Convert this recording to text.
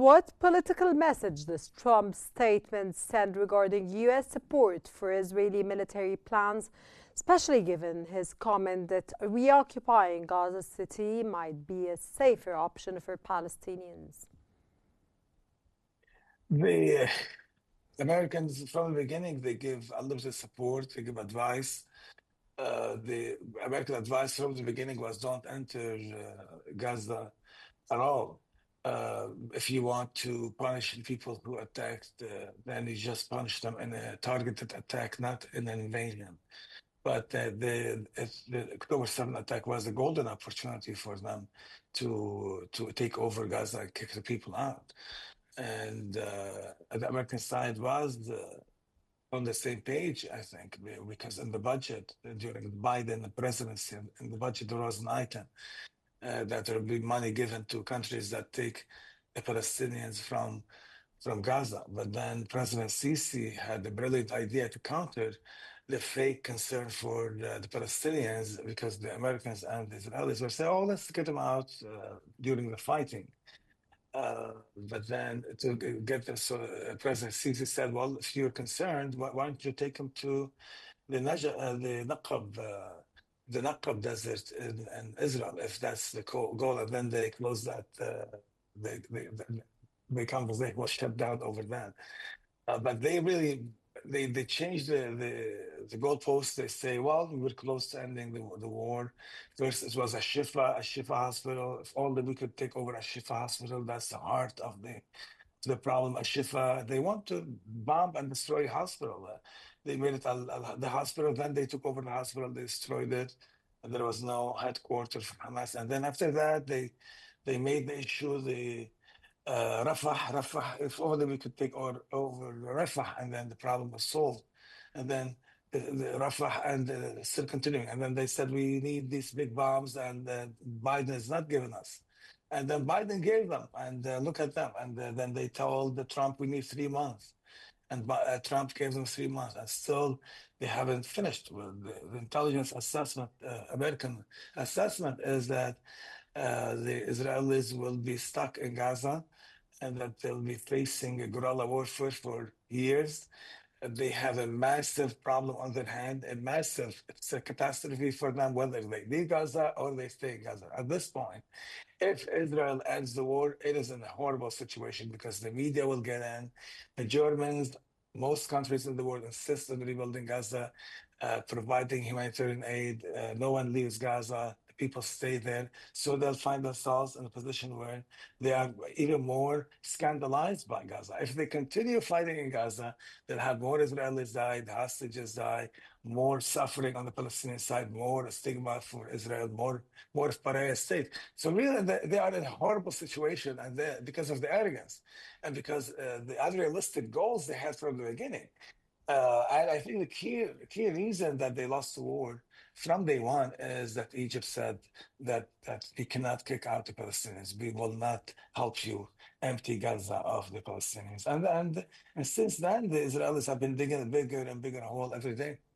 What political message does Trump's statement send regarding U.S. support for Israeli military plans, especially given his comment that reoccupying Gaza City might be a safer option for Palestinians? The Americans, from the beginning, they give unlimited support, they give advice. The American advice from the beginning was don't enter Gaza at all. If you want to punish people who attacked, then you just punish them in a targeted attack, not in an invasion. But the October 7th attack was a golden opportunity for them to take over Gaza and kick the people out. And the American side was on the same page, I think, because in the budget during the Biden presidency, in the budget there was an item that there will be money given to countries that take the Palestinians from Gaza. But then President Sisi had the brilliant idea to counter the fake concern for the Palestinians, because the Americans and the Israelis were saying, oh, let's get them out during the fighting. But then to get this, President Sisi said, well, if you're concerned, why don't you take them to the Naqab Desert in Israel, if that's the goal? And then they closed that, the conversation was shut down over that. But they really, they changed the goalposts. They say, well, we were close to ending the war. First, it was a Shifa hospital. If only we could take over a Shifa hospital, that's the heart of the problem. A Shifa, they want to bomb and destroy a hospital. They made it the hospital, then they took over the hospital, they destroyed it, and there was no headquarters for Hamas. And then after that, they made the issue Rafah, if only we could take over Rafah, and then the problem was solved. And then the Rafah, and still continuing. And then they said, we need these big bombs, and Biden is not giving us. And then Biden gave them, and look at them. And then they told Trump, we need 3 months. And Trump gave them 3 months, and still they haven't finished. Well, the intelligence assessment, American assessment, is that the Israelis will be stuck in Gaza, and that they'll be facing a guerrilla warfare for years. They have a massive problem on their hand, it's a catastrophe for them, whether they leave Gaza or they stay in Gaza. At this point, if Israel ends the war, it is in a horrible situation, because the media will get in. The Germans, most countries in the world insist on rebuilding Gaza, providing humanitarian aid. No one leaves Gaza. People stay there. So they'll find themselves in a position where they are even more scandalized by Gaza. If they continue fighting in Gaza, they'll have more Israelis die, the hostages die, more suffering on the Palestinian side, more stigma for Israel, more pariah state. So really, they are in a horrible situation, and because of the arrogance, and because the unrealistic goals they had from the beginning. And I think the key reason that they lost the war from day one is that Egypt said that we cannot kick out the Palestinians. We will not help you empty Gaza of the Palestinians. And since then, the Israelis have been digging a bigger and bigger hole every day.